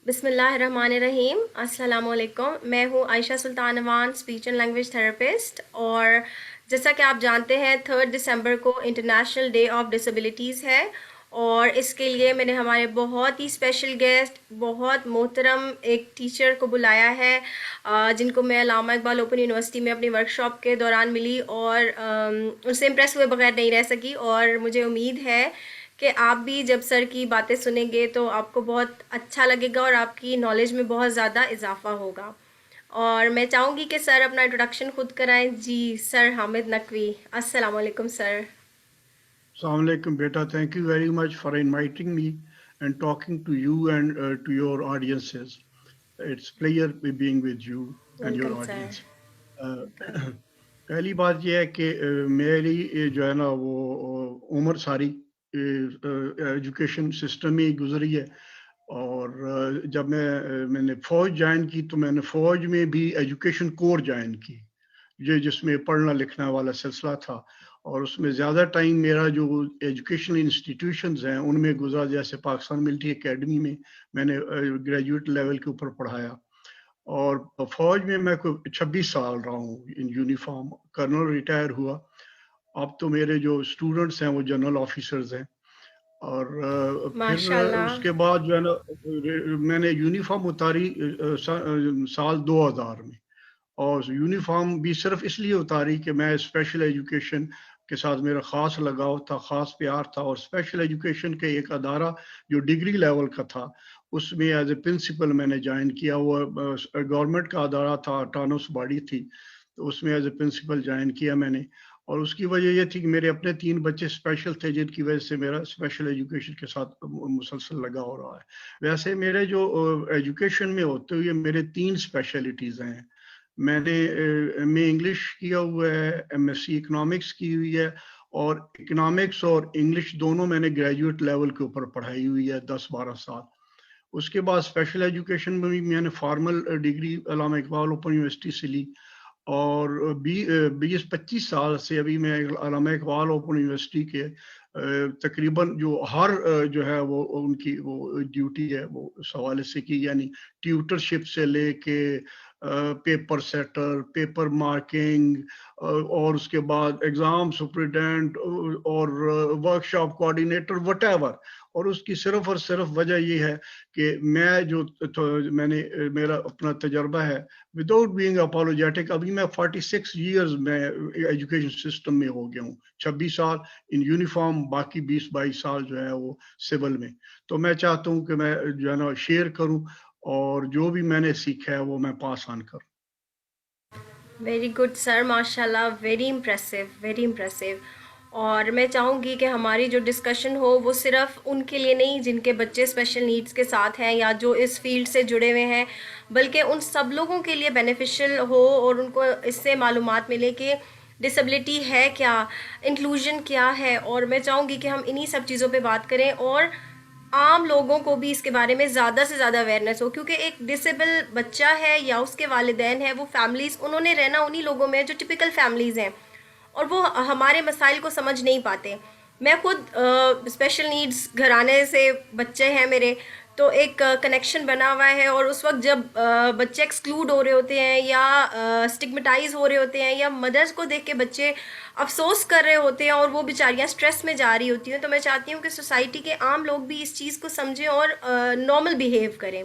بسم اللہ الرحمن الرحیم. السلام علیکم. میں ہوں Aisha Sultan Awan, speech and language therapist. اور جیسا کہ آپ جانتے ہیں 3 دسمبر کو انٹرنیشنل ڈے آف ڈسیبلٹیز ہے، اور اس کے لیے میں نے ہمارے بہت ہی اسپیشل گیسٹ، بہت محترم ایک ٹیچر کو بلایا ہے، جن کو میں علامہ اقبال اوپن یونیورسٹی میں اپنی ورکشاپ کے دوران ملی اور ان سے امپریس ہوئے بغیر نہیں رہ سکی. اور مجھے امید ہے کہ آپ بھی جب سر کی باتیں سنیں گے تو آپ کو بہت اچھا لگے گا اور آپ کی نالج میں بہت زیادہ اضافہ ہوگا. اور میں چاہوں گی کہ سر اپنا انٹروڈکشن خود کرائیں. جی سر حامد نقوی. السلام علیکم سر. Assalamu alaikum, beta. Thank you very much for inviting me and talking to you and to your audiences. It's pleasure being with you and your welcome sir. audience. پہلی بات یہ ہے کہ میری جو ہے نا وہ عمر ساری ایجوکیشن سسٹم میں گزری ہے. اور جب میں نے فوج جوائن کی تو میں نے فوج میں بھی ایجوکیشن کور جوائن کی، جس میں پڑھنا لکھنا والا سلسلہ تھا. اور اس میں زیادہ ٹائم میرا جو ایجوکیشنل انسٹیٹیوشنز ہیں ان میں گزرا، جیسے پاکستان ملٹری اکیڈمی میں نے گریجویٹ لیول کے اوپر پڑھایا. اور فوج میں کوئی 26 سال رہا ہوں ان یونیفارم. کرنل ریٹائر ہوا. اب تو میرے جو اسٹوڈنٹس ہیں وہ جنرل آفیسرز ہیں. اور پھر ماشاء اللہ. اس کے بعد جو ہے نا میں نے یونیفارم اتاری سال 2000 میں. اور یونیفارم بھی صرف اس لیے اتاری کہ میں اسپیشل ایجوکیشن کے ساتھ میرا خاص لگاؤ تھا، خاص پیار تھا. اور اسپیشل ایجوکیشن کے ایک ادارہ جو ڈگری لیول کا تھا اس میں ایز اے پرنسپل میں نے جوائن کیا. وہ گورنمنٹ کا ادارہ تھا، آٹونومس باڈی تھی، تو اس میں ایز اے پرنسپل جوائن کیا میں نے. اور اس کی وجہ یہ تھی کہ میرے اپنے 3 بچے اسپیشل تھے، جن کی وجہ سے میرا اسپیشل ایجوکیشن کے ساتھ مسلسل لگا ہو رہا ہے. ویسے میرے جو ایجوکیشن میں ہوتے ہوئے میرے 3 اسپیشلٹیز ہیں. میں نے ایم اے انگلش کیا ہوا ہے، ایم ایس سی اکنامکس کی ہوئی ہے، اور اکنامکس اور انگلش دونوں میں نے گریجویٹ لیول کے اوپر پڑھائی ہوئی ہے 10-12 سال. اس کے بعد اسپیشل ایجوکیشن میں بھی میں نے فارمل ڈگری علامہ اقبال اوپن یونیورسٹی سے لی. اور 20-25 سال سے ابھی میں علامہ اقبال اوپن یونیورسٹی کے تقریباً جو ہر جو ہے وہ ان کی وہ ڈیوٹی ہے وہ اس حوالے سے کی، یعنی ٹیوٹرشپ سے لے کے پیپر سیٹر، پیپر مارکنگ، اور اس کے بعد ایگزام سپرنٹینڈنٹ اور ورکشاپ کوآرڈینیٹر وٹ ایور. اور اس کی صرف اور صرف وجہ یہ ہے کہ میں نے میرا اپنا تجربہ ہے وداؤٹ بینگ اپولوجیٹک. ابھی میں 46 ایئرز میں ایجوکیشن سسٹم میں ہو گیا ہوں. 26 سال ان یونیفارم، باقی 20-22 سال جو ہے وہ سول میں. تو میں چاہتا ہوں کہ میں جو ہے نا شیئر کروں، اور جو بھی میں نے سیکھا ہے وہ میں پاس آن کروں. ویری گڈ سر، ماشاء اللہ، ویری امپریسو، ویری امپریسو. اور میں چاہوں گی کہ ہماری جو ڈسکشن ہو وہ صرف ان کے لیے نہیں جن کے بچے اسپیشل نیڈس کے ساتھ ہیں یا جو اس فیلڈ سے جڑے ہوئے ہیں، بلکہ ان سب لوگوں کے لیے بینیفیشل ہو اور ان کو اس سے معلومات ملے کہ ڈسیبلٹی ہے کیا، انکلوژن کیا ہے. اور میں چاہوں گی کہ ہم انہی سب چیزوں پہ بات کریں اور عام لوگوں کو بھی اس کے بارے میں زیادہ سے زیادہ اویئرنیس ہو، کیونکہ ایک ڈسیبل بچہ ہے یا اس کے والدین ہیں، وہ فیملیز انہوں نے رہنا انہی لوگوں میں جو ٹپیکل فیملیز ہیں، اور وہ ہمارے مسائل کو سمجھ نہیں پاتے. میں خود اسپیشل نیڈس گھرانے سے بچے ہیں میرے، تو ایک کنیکشن بنا ہوا ہے. اور اس وقت جب بچے ایکسکلوڈ ہو رہے ہوتے ہیں یا اسٹگمیٹائز ہو رہے ہوتے ہیں یا مدرس کو دیکھ کے بچے افسوس کر رہے ہوتے ہیں اور وہ بیچاریاں سٹریس میں جا رہی ہوتی ہیں، تو میں چاہتی ہوں کہ سوسائٹی کے عام لوگ بھی اس چیز کو سمجھیں اور نارمل بیہیو کریں.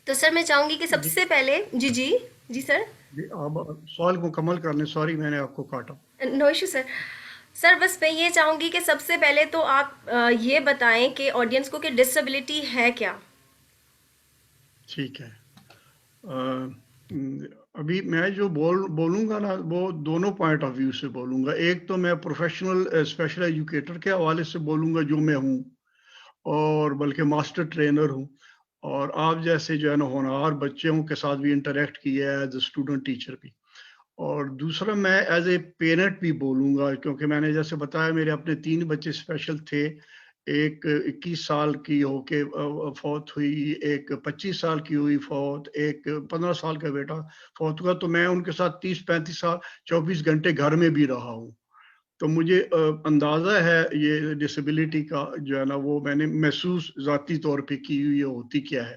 تو سر میں چاہوں گی کہ سب جی سے پہلے جی سر. جی، آپ سوال مکمل کر لیں. سوری میں نے آپ کو کاٹا. نو ایشو سر. سر بس میں یہ چاہوں گی کہ سب سے پہلے تو آپ یہ بتائیں کہ آڈینس کو کہ ڈسیبلٹی ہے کیا. ٹھیک ہے. ابھی میں جو بولوں گا نا وہ دونوں پوائنٹ آف ویو سے بولوں گا. ایک تو میں پروفیشنل اسپیشل ایجوکیٹر کے حوالے سے بولوں گا جو میں ہوں، اور بلکہ ماسٹر ٹرینر ہوں، اور آپ جیسے جو ہے نا ہونہار بچوں کے ساتھ بھی انٹریکٹ کیا ہے ایز اے اسٹوڈنٹ ٹیچر بھی. اور دوسرا میں ایز اے پیرنٹ بھی بولوں گا، کیونکہ میں نے جیسے بتایا میرے اپنے 3 بچے اسپیشل تھے. ایک 21 سال کی ہو کے فوت ہوئی، ایک 25 سال کی ہوئی فوت، ایک 15 سال کا بیٹا فوت ہوا. تو میں ان کے ساتھ 30-35 سال 24 گھنٹے گھر میں بھی رہا ہوں. تو مجھے اندازہ ہے یہ ڈسیبلٹی کا جو ہے نا وہ میں نے محسوس ذاتی طور پہ کی ہوئی ہے ہوتی کیا ہے.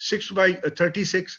6/36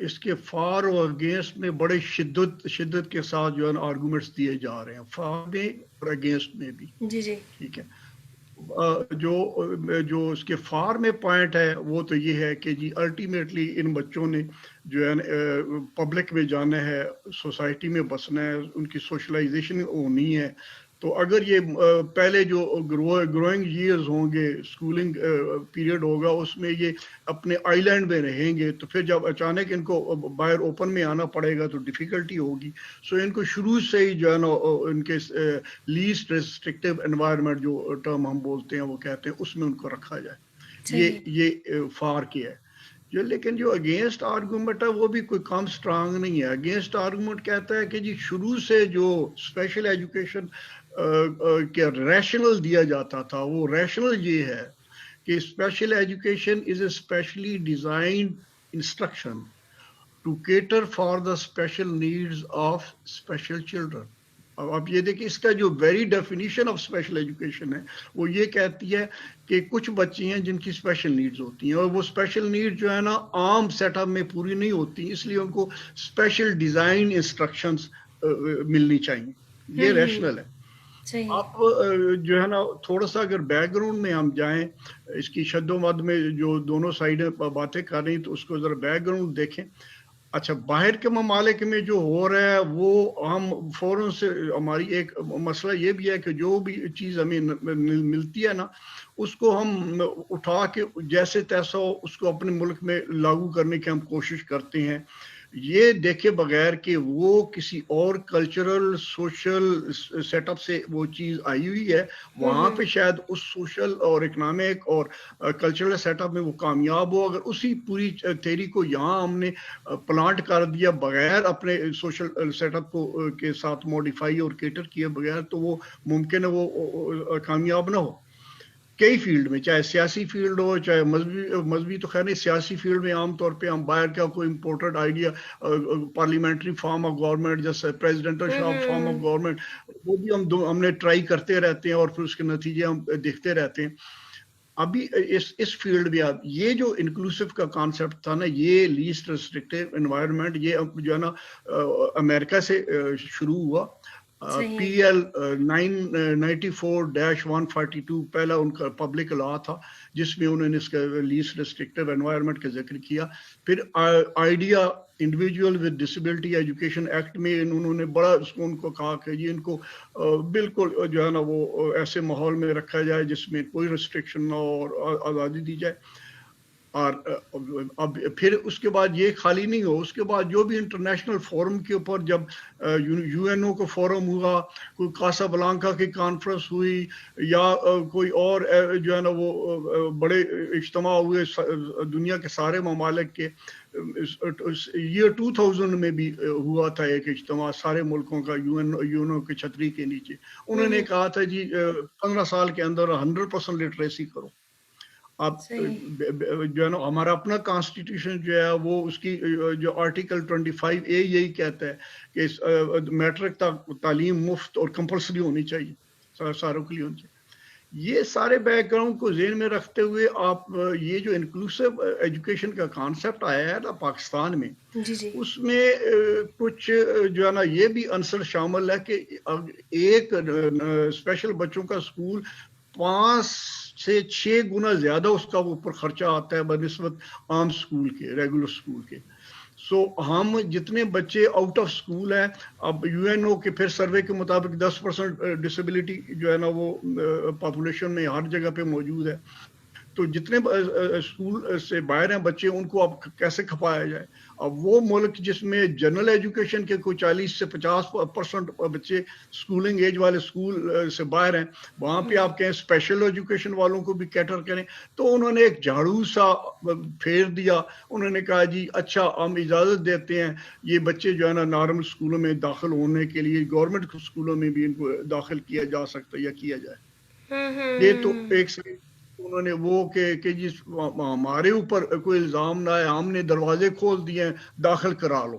اس کے فار اور اگینسٹ میں بڑے شدت کے ساتھ جو ہے نا آرگومنٹس دیے جا رہے ہیں، فار میں اور اگینسٹ میں بھی. جی جی ٹھیک ہے. جو اس کے فار میں پوائنٹ ہے وہ تو یہ ہے کہ جی الٹیمیٹلی ان بچوں نے جو ہے پبلک میں جانا ہے، سوسائٹی میں بسنا ہے، ان کی سوشلائزیشن ہونی ہے. تو اگر یہ پہلے جو گروئنگ ایئرز ہوں گے، اسکولنگ پیریڈ ہوگا، اس میں یہ اپنے آئی لینڈ میں رہیں گے، تو پھر جب اچانک ان کو باہر اوپن میں آنا پڑے گا تو ڈیفیکلٹی ہوگی. سو ان کو شروع سے ہی جو ہے نا ان کے لیسٹ ریسٹرکٹیو انوائرمنٹ جو ٹرم ہم بولتے ہیں وہ کہتے ہیں، اس میں ان کو رکھا جائے. صحیح. یہ فار کی ہے. لیکن جو اگینسٹ آرگومنٹ ہے وہ بھی کوئی کم سٹرانگ نہیں ہے. اگینسٹ آرگومنٹ کہتا ہے کہ جی شروع سے جو اسپیشل ایجوکیشن کے ریشنل دیا جاتا تھا، وہ ریشنل یہ ہے کہ special education is a specially designed instruction to cater for the special needs of special children. اب آپ یہ دیکھیں، اس کا جو very definition of special education ہے وہ یہ کہتی ہے کہ کچھ بچے ہیں جن کی اسپیشل نیڈز ہوتی ہیں، اور وہ اسپیشل نیڈ جو ہے نا عام سیٹ اپ میں پوری نہیں ہوتی، اس لیے ان کو اسپیشل ڈیزائن انسٹرکشنز ملنی چاہیے. یہ ریشنل ہے. صحیح. آپ جو ہے نا تھوڑا سا اگر بیک گراؤنڈ میں ہم جائیں، اس کی شد و مد میں جو دونوں سائڈیں باتیں کر رہی ہیں، تو اس کو ذرا بیک گراؤنڈ دیکھیں. اچھا، باہر کے ممالک میں جو ہو رہا ہے وہ ہم فوراً سے، ہماری ایک مسئلہ یہ بھی ہے کہ جو بھی چیز ہمیں ملتی ہے نا، اس کو ہم اٹھا کے جیسے تیسا ہو اس کو اپنے ملک میں لاگو کرنے کی ہم کوشش کرتے ہیں، یہ دیکھے بغیر کہ وہ کسی اور کلچرل سوشل سیٹ اپ سے وہ چیز آئی ہوئی ہے. وہاں پہ شاید اس سوشل اور اکنامک اور کلچرل سیٹ اپ میں وہ کامیاب ہو. اگر اسی پوری تھیری کو یہاں ہم نے پلانٹ کر دیا بغیر اپنے سوشل سیٹ اپ کو کے ساتھ موڈیفائی اور کیٹر کیے بغیر، تو وہ ممکن ہے وہ کامیاب نہ ہو. کئی فیلڈ میں، چاہے سیاسی فیلڈ ہو، چاہے مذہبی تو خیر نہیں، سیاسی فیلڈ میں عام طور پہ ہم باہر کا کوئی important idea, parliamentary form of government جیسے پریزیڈنٹل فارم آف گورنمنٹ، وہ بھی ہم نے ٹرائی کرتے رہتے ہیں اور پھر اس کے نتیجے ہم دیکھتے رہتے ہیں. ابھی اس فیلڈ میں اب یہ جو انکلوسیو کا کانسیپٹ تھا نا، یہ لیسٹ ریسٹرکٹیو انوائرمنٹ، یہ جو ہے نا امریکہ سے شروع ہوا. پی صحیح. ایل 994-142 پہلا ان کا پبلک لا تھا، جس میں انہوں نے اس کا لیسٹ ریسٹرکٹیو انوائرمنٹ کا ذکر کیا. پھر idea individual with disability education act میں انہوں نے بڑا ان کو کہا کہ یہ ان کو بالکل جو ہے نا وہ ایسے ماحول میں رکھا جائے جس میں کوئی ریسٹرکشن نہ ہو اور آزادی دی جائے. اور اب پھر اس کے بعد یہ خالی نہیں ہو، اس کے بعد جو بھی انٹرنیشنل فورم کے اوپر جب یو این او کو فورم ہوا، کوئی کاسا بلانکا کی کانفرنس ہوئی، یا کوئی اور جو ہے نا وہ بڑے اجتماع ہوئے دنیا کے سارے ممالک کے. ایئر 2000 میں بھی ہوا تھا ایک اجتماع سارے ملکوں کا یو این او کی چھتری کے نیچے. انہوں نے کہا تھا جی 15 سال کے اندر 100% لٹریسی کرو. اب صحیح. جو ہے نا ہمارا اپنا کانسٹیٹیوشن جو ہے وہ اس کی جو آرٹیکل 25A یہی کہتا ہے کہ میٹرک تک تعلیم مفت اور کمپلسری ہونی چاہیے، ساروں کے لیے ہونی چاہیے. یہ سارے بیک گراؤنڈ کو ذہن میں رکھتے ہوئے آپ یہ جو انکلوسیو ایجوکیشن کا کانسیپٹ آیا ہے نا پاکستان میں، جی جی. اس میں کچھ جو ہے نا یہ بھی عنصر شامل ہے کہ ایک اسپیشل بچوں کا اسکول 5 سے 6 گنا زیادہ اس کا اوپر خرچہ آتا ہے بنسبت عام اسکول کے، ریگولر اسکول کے. سو ہم جتنے بچے آؤٹ آف اسکول ہیں، اب یو این او کے پھر سروے کے مطابق 10% ڈسیبلٹی جو ہے نا وہ پاپولیشن میں ہر جگہ پہ موجود ہے. تو جتنے اسکول سے باہر ہیں بچے، ان کو اب کیسے کھپایا جائے؟ اب وہ ملک جس میں جنرل ایجوکیشن کے کوئی 40 سے 50% بچے اسکولنگ ایج والے اسکول سے باہر ہیں، وہاں پہ آپ کہیں اسپیشل ایجوکیشن والوں کو بھی کیٹر کریں. تو انہوں نے ایک جھاڑو سا پھیر دیا. انہوں نے کہا جی اچھا ہم اجازت دیتے ہیں یہ بچے جو ہے نا نارمل اسکولوں میں داخل ہونے کے لیے گورنمنٹ اسکولوں میں بھی ان کو داخل کیا جا سکتا ہے یا کیا جائے. یہ تو ایک سے انہوں نے وہ کہ جی ہمارے اوپر کوئی الزام نہ ہے، ہم نے دروازے کھول دیے ہیں، داخل کرا لو.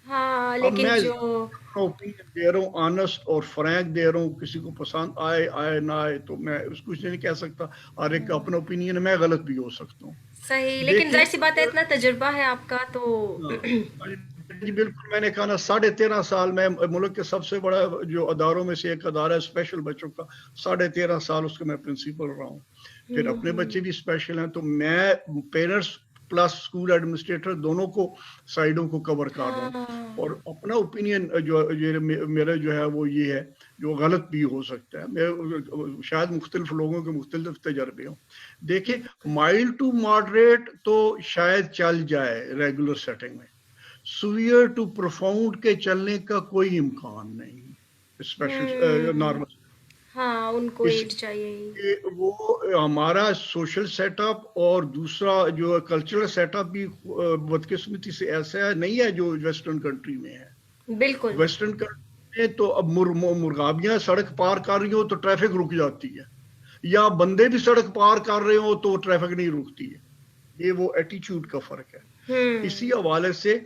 ہاں اب لیکن میں جو اوپینین دے رہا ہوں، آنےسٹ اور فرینک دے رہا ہوں، کسی کو پسند آئے نہ آئے تو میں اس کو نہیں کہہ سکتا، ہر ایک کا اپنا اوپینین ہے، میں غلط بھی ہو سکتا ہوں. صحیح، لیکن دیکھیں ظاہر سی بات ہے اتنا تجربہ ہے آپ کا تو ہاں، جی بالکل، میں نے کہا نا 13.5 سال میں ملک کے سب سے بڑا جو اداروں میں سے ایک ادارہ ہے اسپیشل بچوں کا، 13.5 سال اس کا میں پرنسپل رہا ہوں. پھر اپنے بچے بھی اسپیشل ہیں، تو میں پیرنٹس پلس اسکول ایڈمنسٹریٹر دونوں کو سائڈوں کو کور کر رہا ہوں. ہاں اور اپنا اوپینین جو میرا جو ہے وہ یہ ہے، جو غلط بھی ہو سکتا ہے، میں شاید مختلف لوگوں کے مختلف تجربے ہوں. دیکھیں بالکل مائلڈ ٹو ماڈریٹ تو شاید چل جائے ریگولر سیٹنگ میں، سویئر ٹو پروفاؤنڈ کے چلنے کا کوئی امکان نہیں اسپیشل ہوں نارمل. ہاں ان کو اس ایڈ چاہیے ہی لیے وہ ہمارا سوشل سیٹ اپ اور دوسرا جو کلچرل سیٹ اپ بھی بدقسمتی سے ایسا ہے نہیں ہے جو ویسٹرن کنٹری میں ہے. بالکل ویسٹرن کنٹری میں تو اب مرغابیاں سڑک پار کر رہی ہو تو ٹریفک رک جاتی ہے، یا بندے بھی سڑک پار کر رہے ہو تو ٹریفک نہیں رکتی ہے. یہ وہ ایٹیچیوڈ کا فرق ہے. اسی ہوں حوالے سے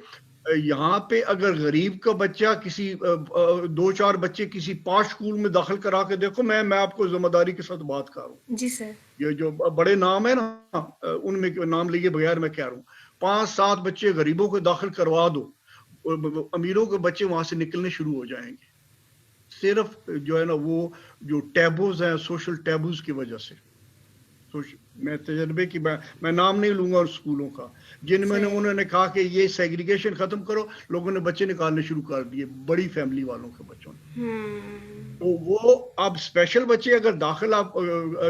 یہاں پہ اگر غریب کا بچہ کسی 2-4 بچے کسی پاش اسکول میں داخل کرا کے دیکھو، میں آپ کو ذمہ داری کے ساتھ بات کر رہا ہوں. جی سر یہ جو بڑے نام ہے نا، ان میں نام لیے بغیر میں کہہ رہا ہوں، 5-7 بچے غریبوں کو داخل کروا دو، امیروں کے بچے وہاں سے نکلنے شروع ہو جائیں گے. صرف جو ہے نا وہ جو ٹیبوز ہیں، سوشل ٹیبوز کی وجہ سے. میں تجربے کی میں نام نہیں لوں گا اس اسکولوں کا، جن میں صحیح انہوں نے کہا کہ یہ سیگریگیشن ختم کرو، لوگوں نے بچے نکالنے شروع کر دیے، بڑی فیملی والوں کے بچوں نے. ہوں تو وہ اب اسپیشل بچے اگر داخل آپ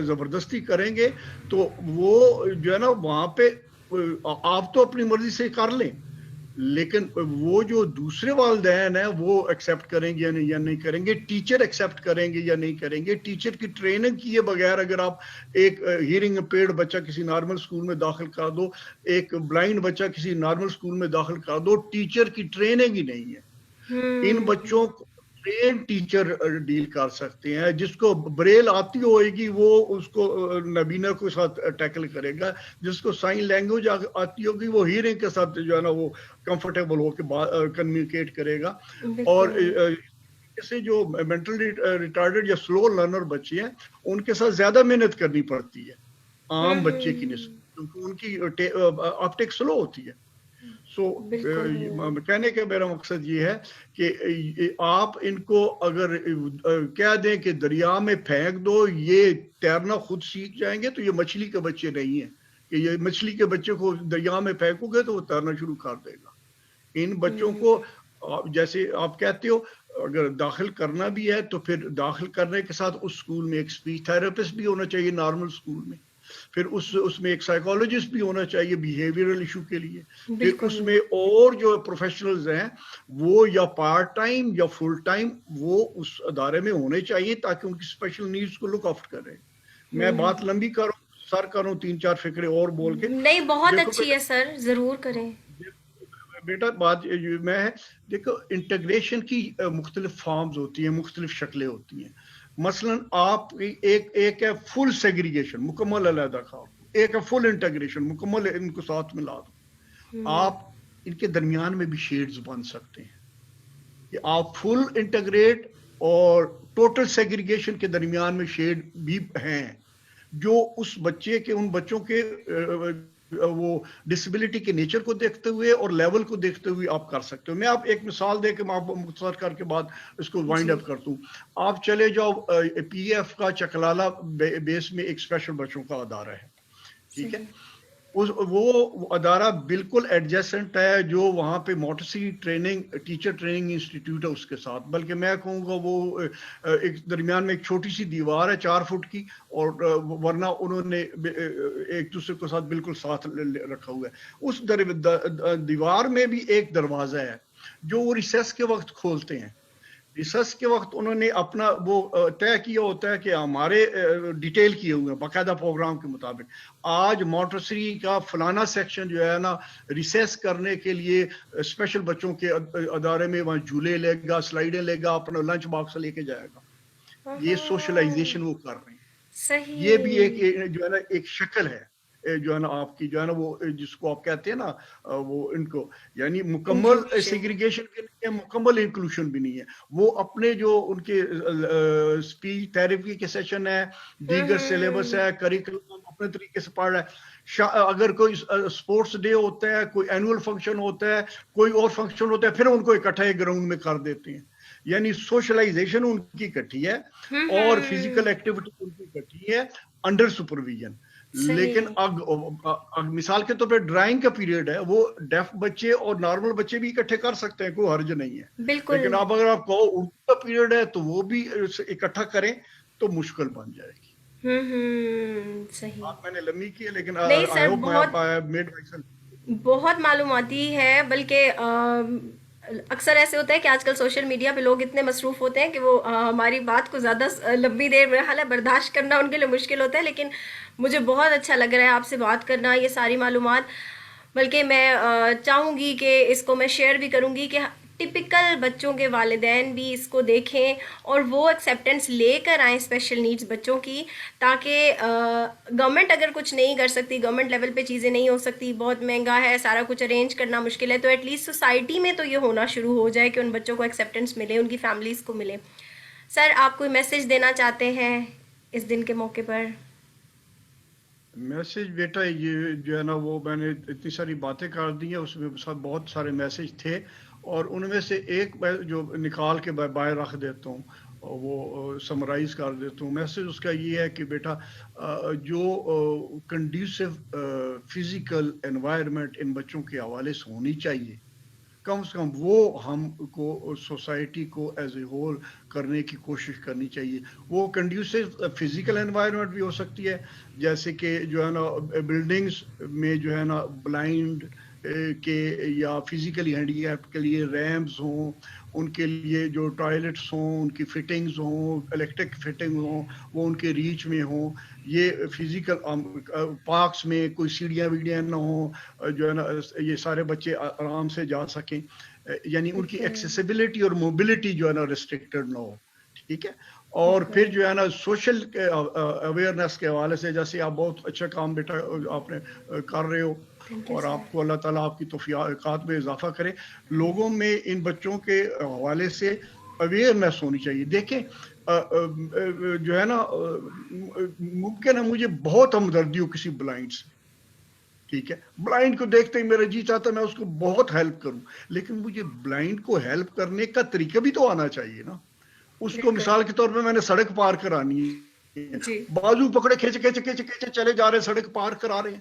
زبردستی کریں گے تو وہ جو ہے نا وہاں پہ آپ تو اپنی مرضی سے کر لیں، لیکن وہ جو دوسرے والدین ہیں وہ ایکسیپٹ کریں گے یا نہیں کریں گے، ٹیچر ایکسیپٹ کریں گے یا نہیں کریں گے. ٹیچر کی ٹریننگ کیے بغیر اگر آپ ایک ہیئرنگ امپیئرڈ بچہ کسی نارمل اسکول میں داخل کر دو، ایک بلائنڈ بچہ کسی نارمل اسکول میں داخل کر دو، ٹیچر کی ٹریننگ ہی نہیں ہے. ان ہوں بچوں کو ٹرین ٹیچر ڈیل کر سکتے ہیں، جس کو بریل آتی ہوئے گی وہ اس کو نبینا کے ساتھ ٹیکل کرے گا، جس کو سائن لینگویج آتی ہوگی وہ ہیئرنگ کے ساتھ جو ہے نا وہ کمفرٹیبل ہو کے کمیونیکیٹ کرے گا. اور بالکل سے جو مینٹلی ریٹارڈڈ یا سلو لرنر بچے ہیں ان کے ساتھ زیادہ محنت کرنی پڑتی ہے عام بچے کی نسبت، کیونکہ ان کی اپٹیک سلو ہوتی ہے. سو بالکل کہنے کا میرا مقصد یہ ہے کہ آپ ان کو اگر کہہ دیں کہ دریا میں پھینک دو یہ تیرنا خود سیکھ جائیں گے، تو یہ مچھلی کے بچے نہیں ہیں کہ یہ مچھلی کے بچے کو دریا میں پھینکو گے تو وہ تیرنا شروع کر دے گا. ان بچوں کو جیسے آپ کہتے ہو اگر داخل کرنا بھی ہے تو پھر داخل کرنے کے ساتھ اس اسکول میں ایک اسپیچ تھراپسٹ بھی ہونا چاہیے نارمل اسکول میں، پھر اس میں ایک سائیکالوجسٹ بھی ہونا چاہیے بیہیویئرل ایشو کے لیے، پھر اس بالکل میں اور جو پروفیشنلز ہیں وہ یا پارٹ ٹائم یا فل ٹائم وہ اس ادارے میں ہونے چاہیے تاکہ ان کی اسپیشل نیڈز کو لک آفٹ کریں. میں بات لمبی کروں سر کروں 3-4 فکرے اور بول کے. نہیں بہت دیکھو اچھی ہے سر ضرور کریں بیٹا بات میں ہے، دیکھو انٹیگریشن کی مختلف فارمز ہوتی ہیں، مختلف شکلیں ہوتی ہیں. مثلا آپ ایک ہے فل سیگریگیشن، مکمل علیحدہ خواہ، ایک ہے فل انٹیگریشن، مکمل ان کو ساتھ ملا دو. آپ ان کے درمیان میں بھی شیڈز بن سکتے ہیں کہ آپ فل انٹیگریٹ اور ٹوٹل سیگریگیشن کے درمیان میں شیڈ بھی ہیں جو اس بچے کے ان بچوں کے وہ ڈسیبلٹی کے نیچر کو دیکھتے ہوئے اور لیول کو دیکھتے ہوئے آپ کر سکتے ہو. میں آپ ایک مثال دے کے میں آپ مختصر کر کے بعد اس کو وائنڈ جی اپ کرتا ہوں. آپ چلے جاؤ پی ایف کا چکلالہ بیس میں ایک اسپیشل بچوں کا ادارہ ہے، ٹھیک ہے. صحیح وہ ادارہ بالکل ایڈجسٹنٹ ہے جو وہاں پہ Montessori training teacher training institute ہے اس کے ساتھ، بلکہ میں کہوں گا وہ ایک درمیان میں ایک چھوٹی سی دیوار ہے 4 فٹ کی، اور ورنہ انہوں نے ایک دوسرے کے ساتھ بالکل ساتھ رکھا ہوا ہے. اس دیوار میں بھی ایک دروازہ ہے جو وہ ریسیس کے وقت کھولتے ہیں. ریسرچ کے وقت انہوں نے اپنا وہ طے کیا ہوتا ہے کہ ہمارے ڈیٹیل کیے ہوئے ہیں باقاعدہ پروگرام کے مطابق، آج مونٹیسری کا فلانا سیکشن جو ہے نا ریسیس کرنے کے لیے اسپیشل بچوں کے ادارے میں وہاں جھولے لے گا، سلائیڈیں لے گا، اپنا لنچ باکس لے کے جائے گا. یہ سوشلائزیشن وہ کر رہے ہیں. یہ بھی ایک صحیح جو ہے نا ایک شکل ہے جو ہے نا آپ کی جو ہے نا وہ جس کو آپ کہتے ہیں نا وہ ان کو یعنی مکمل انکلوژن سیگریگیشن بھی نہیں ہے، مکمل انکلوشن بھی نہیں ہے. وہ اپنے جو ان کے اسپیچ تھراپی کے سیشن ہے، دیگر سلیبس ہے، کریکلم اپنے طریقے سے پڑھ رہا ہے. اگر کوئی اسپورٹس ڈے ہوتا ہے, کوئی اینول فنکشن ہوتا ہے, کوئی اور فنکشن ہوتا ہے, پھر ان کو اکٹھا ایک گراؤنڈ میں کر دیتے ہیں. یعنی سوشلائزیشن ان کی اکٹھی ہے اور فزیکل ایکٹیویٹی ان کی اکٹھی ہے انڈر سپرویژن. لیکن صحیح. مثال کے طور پہ ڈرائنگ کا پیریڈ ہے, وہ ڈیف بچے اور نارمل بچے بھی اکٹھے کر سکتے ہیں, کوئی حرج نہیں ہے. بالکل. لیکن اب اگر آپ کہو اردو کا پیریڈ ہے تو وہ بھی اکٹھا کریں تو مشکل بن جائے گی. صحیح. بات میں نے لمبی کی ہے لیکن نہیں آئی سر، ہوپ بہت میڈ مائی سیلف. بہت معلوماتی ہے، بلکہ اکثر ایسے ہوتا ہے کہ آج کل سوشل میڈیا پہ لوگ اتنے مصروف ہوتے ہیں کہ وہ ہماری بات کو زیادہ لمبی دیر میں حال ہے برداشت کرنا ان کے لیے مشکل ہوتا ہے. لیکن مجھے بہت اچھا لگ رہا ہے آپ سے بات کرنا، یہ ساری معلومات. بلکہ میں چاہوں گی کہ اس کو میں شیئر بھی کروں گی کہ ٹپکل بچوں کے والدین بھی اس کو دیکھیں اور وہ ایکسیپٹنس لے کر آئیں اسپیشل نیڈز بچوں کی، تاکہ گورنمنٹ اگر کچھ نہیں کر سکتی، گورنمنٹ لیول پہ چیزیں نہیں ہو سکتی، بہت مہنگا ہے، سارا کچھ ارینج کرنا مشکل ہے، تو ایٹ لیسٹ سوسائٹی میں تو یہ ہونا شروع ہو جائے کہ ان بچوں کو ایکسیپٹنس ملے، ان کی فیملیز کو ملے. سر آپ کوئی میسج دینا چاہتے ہیں اس دن کے موقع پر؟ میسج بیٹا یہ جو ہے نا وہ میں نے اتنی ساری باتیں کر دی ہیں, اس میں بہت سارے میسج تھے, اور ان میں سے ایک میں جو نکال کے باہر رکھ دیتا ہوں, وہ سمرائز کر دیتا ہوں. میسج اس کا یہ ہے کہ بیٹا جو کنڈیوسو فزیکل انوائرمنٹ ان بچوں کے حوالے سے ہونی چاہیے, کم سے کم وہ ہم کو سوسائٹی کو ایز اے ہول کرنے کی کوشش کرنی چاہیے. وہ کنڈیوسو فزیکل انوائرمنٹ بھی ہو سکتی ہے, جیسے کہ جو ہے نا بلڈنگز میں جو ہے نا بلائنڈ کے یا فزیکلی ہینڈی کیپ کے لیے ریمپس ہوں, ان کے لیے جو ٹوائلٹس ہوں ان کی فٹنگز ہوں, الیکٹرک فٹنگ ہوں, وہ ان کے ریچ میں ہوں. یہ فزیکل پارکس میں کوئی سیڑھیاں ویڑیاں نہ ہوں, جو ہے نا یہ سارے بچے آرام سے جا سکیں, یعنی ان کی ایکسیسیبلٹی اور موبلٹی جو ہے نا ریسٹرکٹڈ نہ ہو. ٹھیک ہے. اور پھر جو ہے نا سوشل اویئرنیس کے حوالے سے, جیسے آپ بہت اچھا کام بیٹا آپ نے کر رہے ہو, اور آپ کو اللہ تعالیٰ آپ کی توفیقات میں اضافہ کرے. لوگوں میں ان بچوں کے حوالے سے اویئرنیس ہونی چاہیے. دیکھیں جو ہے نا ممکن ہے مجھے بہت ہمدردی ہو کسی بلائنڈ سے, ٹھیک ہے, بلائنڈ کو دیکھتے ہی میرا جی چاہتا ہے میں اس کو بہت ہیلپ کروں, لیکن مجھے بلائنڈ کو ہیلپ کرنے کا طریقہ بھی تو آنا چاہیے نا. اس کو بالکل. مثال کے طور پہ میں نے سڑک پار کرانی ہے, جی. بازو پکڑے کھینچ کھینچ کھینچ کھینچ چلے جا رہے ہیں, سڑک پار کرا رہے ہیں,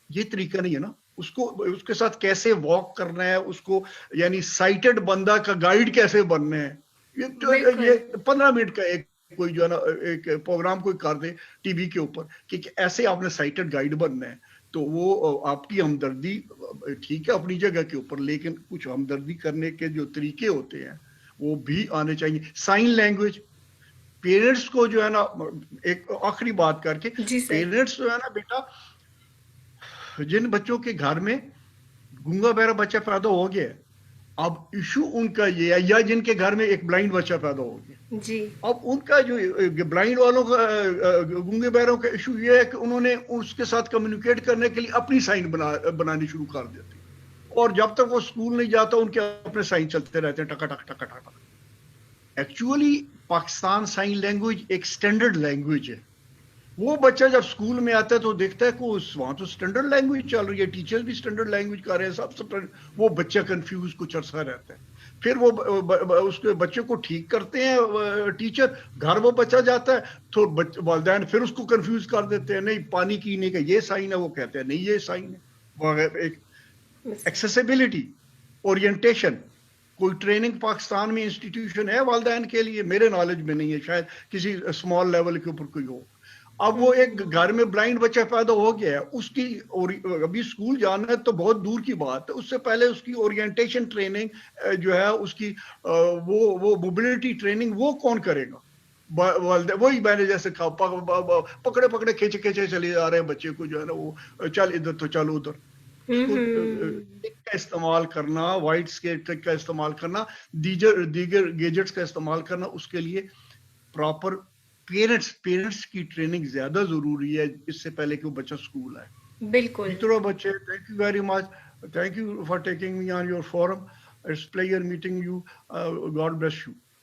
یہ طریقہ نہیں ہے نا. اس کو اس کے ساتھ کیسے واک کرنا ہے, اس کو یعنی سائٹڈ بندہ کا گائیڈ کیسے بننا ہے. بالکل. یہ 15 منٹ کا ایک کوئی جو ہے نا ایک پروگرام کوئی کر دے ٹی وی کے اوپر کہ ایسے آپ نے سائٹڈ گائیڈ بننا ہے, تو وہ آپ کی ہمدردی ٹھیک ہے اپنی جگہ کے اوپر, لیکن کچھ ہمدردی کرنے کے جو طریقے ہوتے ہیں وہ بھی آنے چاہیے. سائن لینگویج, پیرنٹس کو جو ہے نا, ایک آخری بات کر کے, جی سر. پیرنٹس جو ہے نا بیٹا, جن بچوں کے گھر میں گونگا بہرا بچہ پیدا ہو گیا, اب ایشو ان کا یہ ہے, یا جن کے گھر میں ایک بلائنڈ بچہ پیدا ہو گیا, جی. اب ان کا جو بلائنڈ والوں کا گونگے بہروں کا ایشو یہ ہے کہ انہوں نے اس کے ساتھ کمیونیکیٹ کرنے کے لیے اپنی سائن بنانی شروع کر دیتے, اور جب تک وہ اسکول نہیں جاتا ان کے اپنے سائن چلتے رہتے ہیں ٹکا ٹک ٹکا ٹک. ایکچولی پاکستان سائن لینگویج ایک سٹینڈرڈ لینگویج ہے. وہ بچہ جب اسکول میں آتا ہے تو دیکھتا ہے کہ وہاں تو سٹینڈرڈ لینگویج چل رہی ہے, ٹیچرز بھی سٹینڈرڈ لینگویج کر رہے ہیں, سب وہ بچہ کنفیوز کچھ عرصہ رہتا ہے. پھر وہ اس کے بچے کو ٹھیک کرتے ہیں ٹیچر, گھر وہ بچہ جاتا ہے تو والدین پھر اس کو کنفیوز کر دیتے ہیں, نہیں پانی کی نہیں کہ یہ سائن ہے, وہ کہتے ہیں نہیں یہ سائن ہے. ایک ایکسیسیبلٹی, اورینٹیشن, کوئی ٹریننگ پاکستان میں انسٹیٹیوشن ہے والدین کے لیے؟ میرے نالج میں نہیں ہے, شاید کسی اسمال لیول کے اوپر کوئی ہو. اب وہ ایک گھر میں بلائنڈ بچہ پیدا ہو گیا ہے, اس کی ابھی اسکول جانا ہے تو بہت دور کی بات ہے, اس سے پہلے اس کی اورینٹیشن ٹریننگ جو ہے, اس کی وہ موبلٹی ٹریننگ وہ کون کرے گا؟ وہی میں نے جیسے کہا, پکڑے پکڑے کھینچے کھینچے چلے جا رہے ہیں بچے کو, جو ہے نا وہ چل ادھر تو چل ادھر. اس کو ٹرک کا استعمال کرنا, وائٹس کے ٹرک کا استعمال کرنا, دیگر گیجٹس کا استعمال کرنا, اس کے لیے پراپر پیرنٹس کی ٹریننگ زیادہ ضروری ہے اس سے پہلے کہ وہ بچہ اسکول آئے. بالکل. جتنا بچے, thank you very much, thank you for taking me on your forum, it's pleasure meeting you, God bless you.